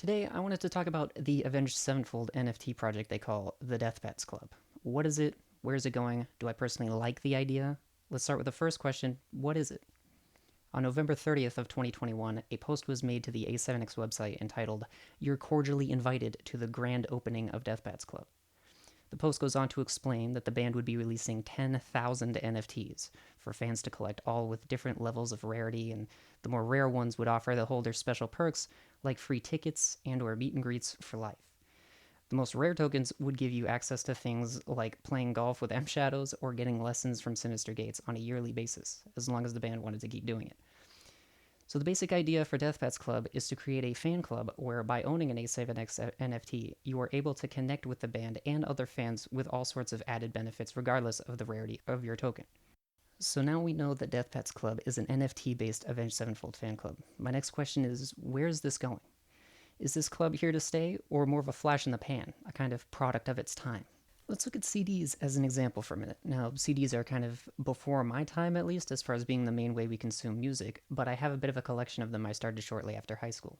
Today, I wanted to talk about the Avenged Sevenfold NFT project they call the Deathbats Club. What is it? Where is it going? Do I personally like the idea? Let's start with the first question. What is it? On November 30th of 2021, a post was made to the A7X website entitled, "You're cordially invited to the grand opening of Deathbats Club." The post goes on to explain that the band would be releasing 10,000 NFTs for fans to collect, all with different levels of rarity, and the more rare ones would offer the holders special perks like free tickets and or meet and greets for life. The most rare tokens would give you access to things like playing golf with M Shadows or getting lessons from Sinister Gates on a yearly basis, as long as the band wanted to keep doing it. So the basic idea for Deathbats Club is to create a fan club where by owning an A7X NFT, you are able to connect with the band and other fans with all sorts of added benefits regardless of the rarity of your token. So now we know that Deathbats Club is an NFT-based Avenged Sevenfold fan club. My next question is, where is this going? Is this club here to stay, or more of a flash in the pan, a kind of product of its time? Let's look at CDs as an example for a minute. Now, CDs are kind of before my time, at least, as far as being the main way we consume music, but I have a bit of a collection of them I started shortly after high school.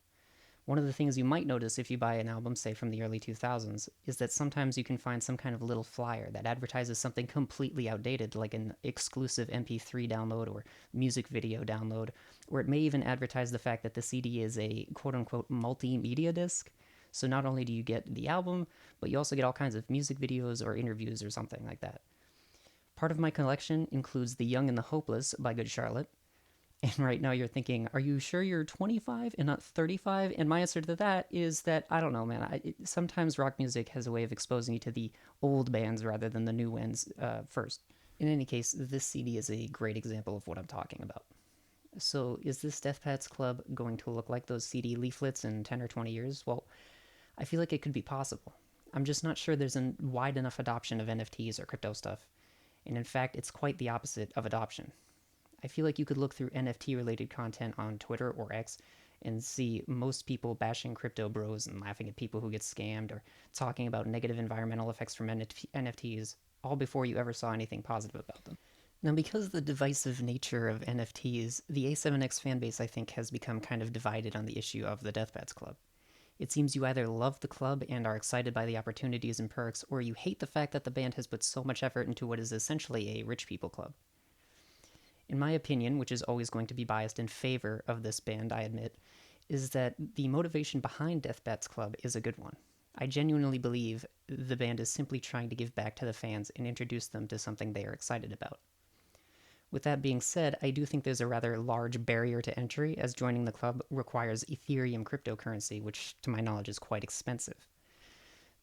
One of the things you might notice if you buy an album, say from the early 2000s, is that sometimes you can find some kind of little flyer that advertises something completely outdated, like an exclusive MP3 download or music video download, or it may even advertise the fact that the CD is a quote-unquote multimedia disc. So not only do you get the album, but you also get all kinds of music videos or interviews or something like that. Part of my collection includes The Young and the Hopeless by Good Charlotte. And right now you're thinking, are you sure you're 25 and not 35? And my answer to that is that, I don't know, man. Sometimes rock music has a way of exposing you to the old bands rather than the new ones first. In any case, this CD is a great example of what I'm talking about. So is this Deathbats Club going to look like those CD leaflets in 10 or 20 years? Well, I feel like it could be possible. I'm just not sure there's a wide enough adoption of NFTs or crypto stuff. And in fact, it's quite the opposite of adoption. I feel like you could look through NFT-related content on Twitter or X and see most people bashing crypto bros and laughing at people who get scammed or talking about negative environmental effects from NFTs, all before you ever saw anything positive about them. Now, because of the divisive nature of NFTs, the A7X fanbase, I think, has become kind of divided on the issue of the Deathbats Club. It seems you either love the club and are excited by the opportunities and perks, or you hate the fact that the band has put so much effort into what is essentially a rich people club. In my opinion, which is always going to be biased in favor of this band, I admit, is that the motivation behind Deathbats Club is a good one. I genuinely believe the band is simply trying to give back to the fans and introduce them to something they are excited about. With that being said, I do think there's a rather large barrier to entry, as joining the club requires Ethereum cryptocurrency, which to my knowledge is quite expensive.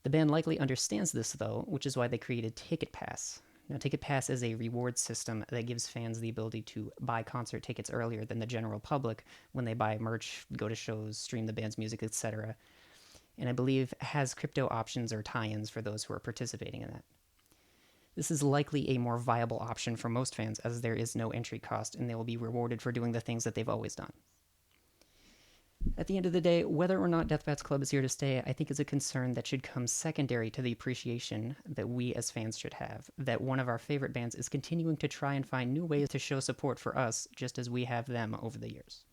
The band likely understands this, though, which is why they created TicketPass. Now, TicketPass is a reward system that gives fans the ability to buy concert tickets earlier than the general public when they buy merch, go to shows, stream the band's music, etc. And I believe has crypto options or tie-ins for those who are participating in that. This is likely a more viable option for most fans, as there is no entry cost and they will be rewarded for doing the things that they've always done. At the end of the day, whether or not Deathbats Club is here to stay, I think is a concern that should come secondary to the appreciation that we as fans should have, that one of our favorite bands is continuing to try and find new ways to show support for us, just as we have them over the years.